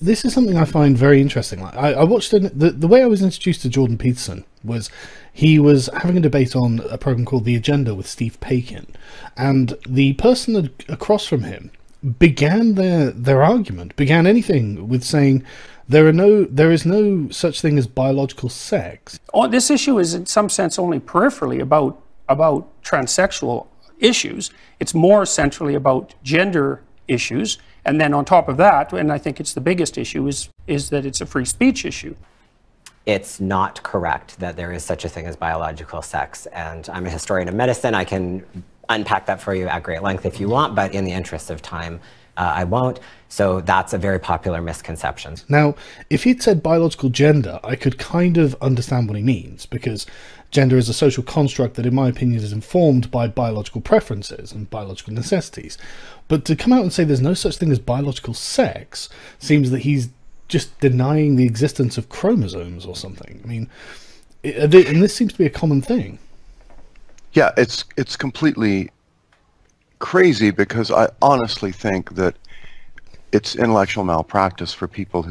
This is something I find very interesting. Like, I watched the way I was introduced to Jordan Peterson was he was having a debate on a program called The Agenda with Steve Paikin, and the person across from him began their argument, began anything with saying there is no such thing as biological sex. Oh, this issue is in some sense only peripherally about transsexual issues. It's more centrally about gender issues. And then on top of that, and I think it's the biggest issue, is that it's a free speech issue. It's not correct that there is such a thing as biological sex. And I'm a historian of medicine. I can unpack that for you at great length if you want, but in the interest of time, I won't. So that's a very popular misconception. Now, if he'd said biological gender, I could kind of understand what he means, because gender is a social construct that, in my opinion, is informed by biological preferences and biological necessities. But to come out and say there's no such thing as biological sex seems that he's just denying the existence of chromosomes or something. I mean, and this seems to be a common thing. Yeah, it's completely crazy, because I honestly think that it's intellectual malpractice for people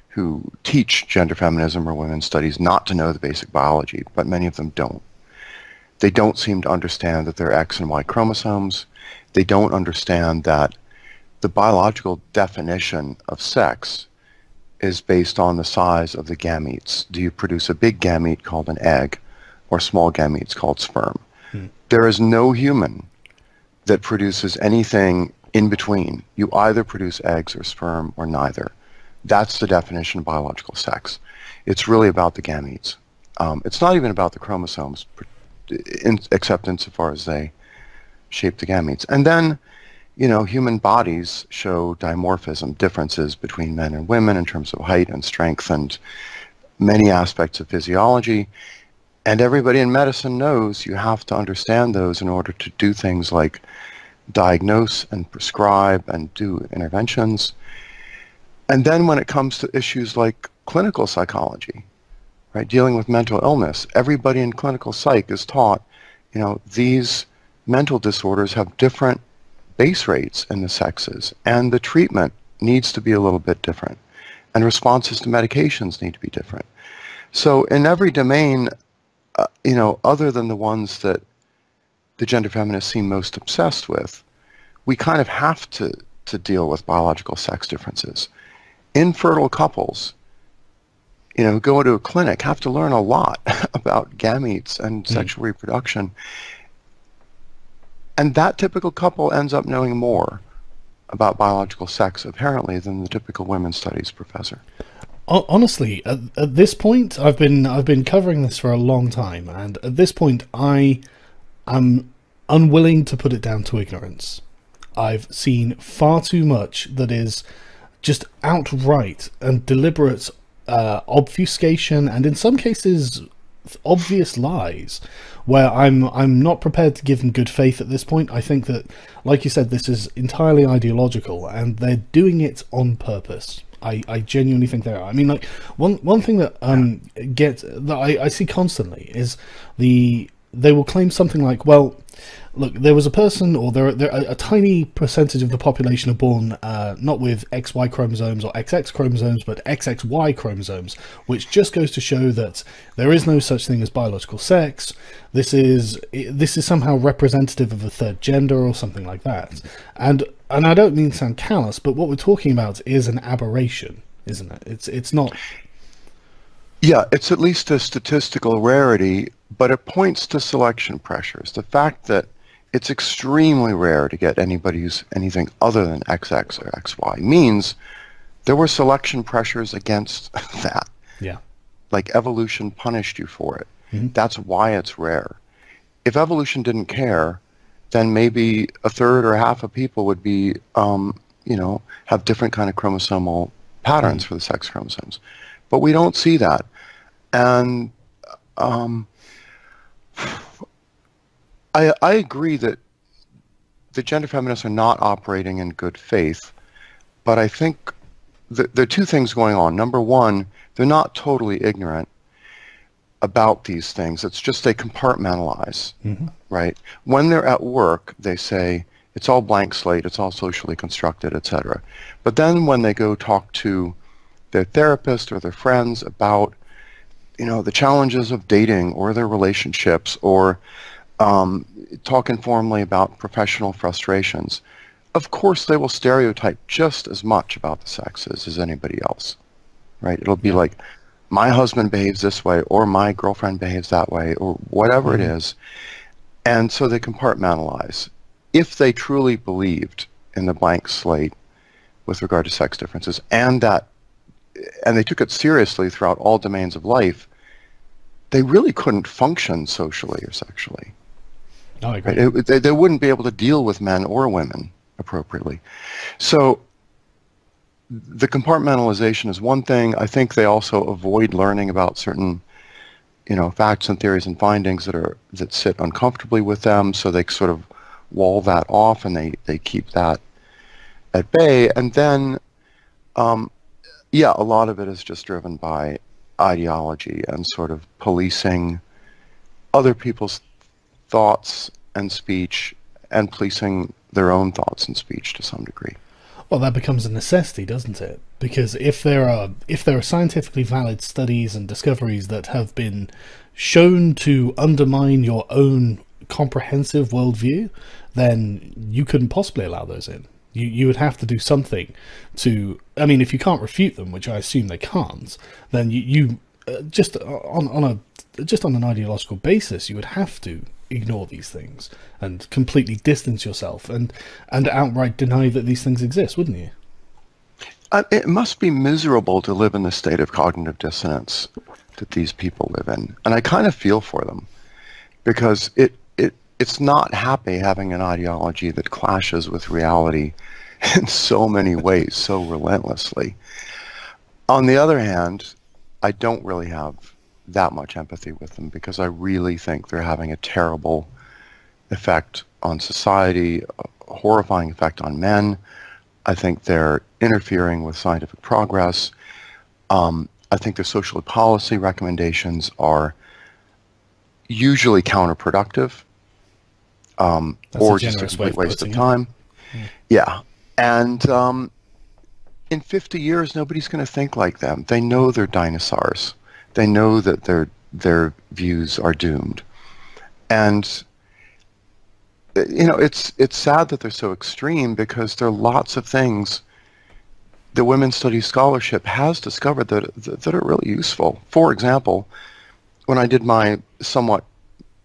who teach gender feminism or women's studies not to know the basic biology, but many of them don't. They don't seem to understand that there are X and Y chromosomes. They don't understand that the biological definition of sex is based on the size of the gametes. Do you produce a big gamete called an egg or small gametes called sperm? There is no human that produces anything in between. You either produce eggs or sperm or neither. That's the definition of biological sex. It's really about the gametes. It's not even about the chromosomes, except insofar as they shape the gametes. And then, you know, human bodies show dimorphism, differences between men and women in terms of height and strength and many aspects of physiology. And everybody in medicine knows you have to understand those in order to do things like diagnose and prescribe and do interventions. And then when it comes to issues like clinical psychology, right, dealing with mental illness, everybody in clinical psych is taught, you know, these mental disorders have different base rates in the sexes, and the treatment needs to be a little bit different, and responses to medications need to be different. So in every domain, you know, other than the ones that the gender feminists seem most obsessed with, we kind of have to deal with biological sex differences. Infertile couples, you know, go into a clinic, have to learn a lot about gametes and sexual reproduction. And that typical couple ends up knowing more about biological sex, apparently, than the typical women's studies professor. Honestly, at this point, I've been covering this for a long time, and at this point, I am unwilling to put it down to ignorance. I've seen far too much that is just outright and deliberate obfuscation, and in some cases, obvious lies, where I'm not prepared to give them good faith at this point. I think that, like you said, this is entirely ideological, and they're doing it on purpose. I genuinely think they are. I mean, like, one thing that I see constantly is they will claim something like, well, look, there was a person, or there a tiny percentage of the population are born not with XY chromosomes or XX chromosomes, but XXY chromosomes, which just goes to show that there is no such thing as biological sex. This is somehow representative of a third gender or something like that. And I don't mean to sound callous, but what we're talking about is an aberration, isn't it? It's not. Yeah, it's at least a statistical rarity, but it points to selection pressures. The fact that it's extremely rare to get anybody who's anything other than XX or XY means there were selection pressures against that. Yeah. Like evolution punished you for it. That's why it's rare. If evolution didn't care, then maybe a third or half of people would be, you know, have different kind of chromosomal patterns for the sex chromosomes. But we don't see that. And I agree that the gender feminists are not operating in good faith, but I think there are two things going on. Number one, they're not totally ignorant about these things. It's just they compartmentalize, right? When they're at work, they say, It's all blank slate, it's all socially constructed, etc. But then when they go talk to their therapist or their friends about, the challenges of dating or their relationships, or talk informally about professional frustrations, of course they will stereotype just as much about the sexes as anybody else, right? It'll be like, my husband behaves this way, or my girlfriend behaves that way, or whatever it is. And so they compartmentalize. If they truly believed in the blank slate with regard to sex differences, and they took it seriously throughout all domains of life, they really couldn't function socially or sexually. No, I agree. Right? They wouldn't be able to deal with men or women appropriately. So the compartmentalization is one thing. I think they also avoid learning about certain, facts and theories and findings that sit uncomfortably with them, so they sort of wall that off, and they keep that at bay. And then, a lot of it is just driven by ideology and sort of policing other people's thoughts and speech, and policing their own thoughts and speech to some degree. Well, that becomes a necessity, doesn't it? Because if there are scientifically valid studies and discoveries that have been shown to undermine your own comprehensive worldview, then you couldn't possibly allow those in. You would have to do something to. I mean, if you can't refute them, which I assume they can't, then you just on an ideological basis, you would have to ignore these things and completely distance yourself and outright deny that these things exist, wouldn't you? It must be miserable to live in the state of cognitive dissonance that these people live in, and I kind of feel for them, because it's not happy having an ideology that clashes with reality in so many ways, so relentlessly. On the other hand, I don't really have that much empathy with them, because I really think they're having a terrible effect on society, a horrifying effect on men. I think they're interfering with scientific progress. I think their social policy recommendations are usually counterproductive, or just a complete waste of time. Yeah. And in 50 years, nobody's going to think like them. They know they're dinosaurs. They know that their views are doomed. And it's sad that they're so extreme, because there are lots of things the women's studies scholarship has discovered that are really useful. For example, when I did my somewhat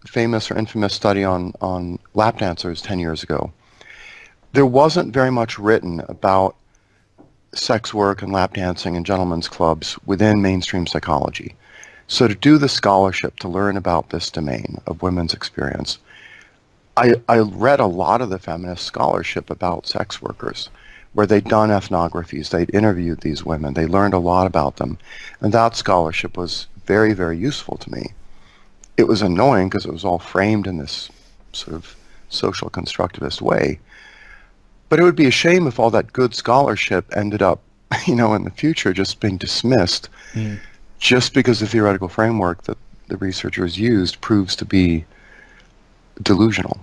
famous or infamous study on lap dancers 10 years ago, there wasn't very much written about sex work and lap dancing and gentlemen's clubs within mainstream psychology. So to do the scholarship, to learn about this domain of women's experience, I read a lot of the feminist scholarship about sex workers, where they'd done ethnographies, they'd interviewed these women, they learned a lot about them, and that scholarship was very, very useful to me. It was annoying because it was all framed in this sort of social constructivist way, but it would be a shame if all that good scholarship ended up, in the future just being dismissed, just because the theoretical framework that the researchers used proves to be delusional.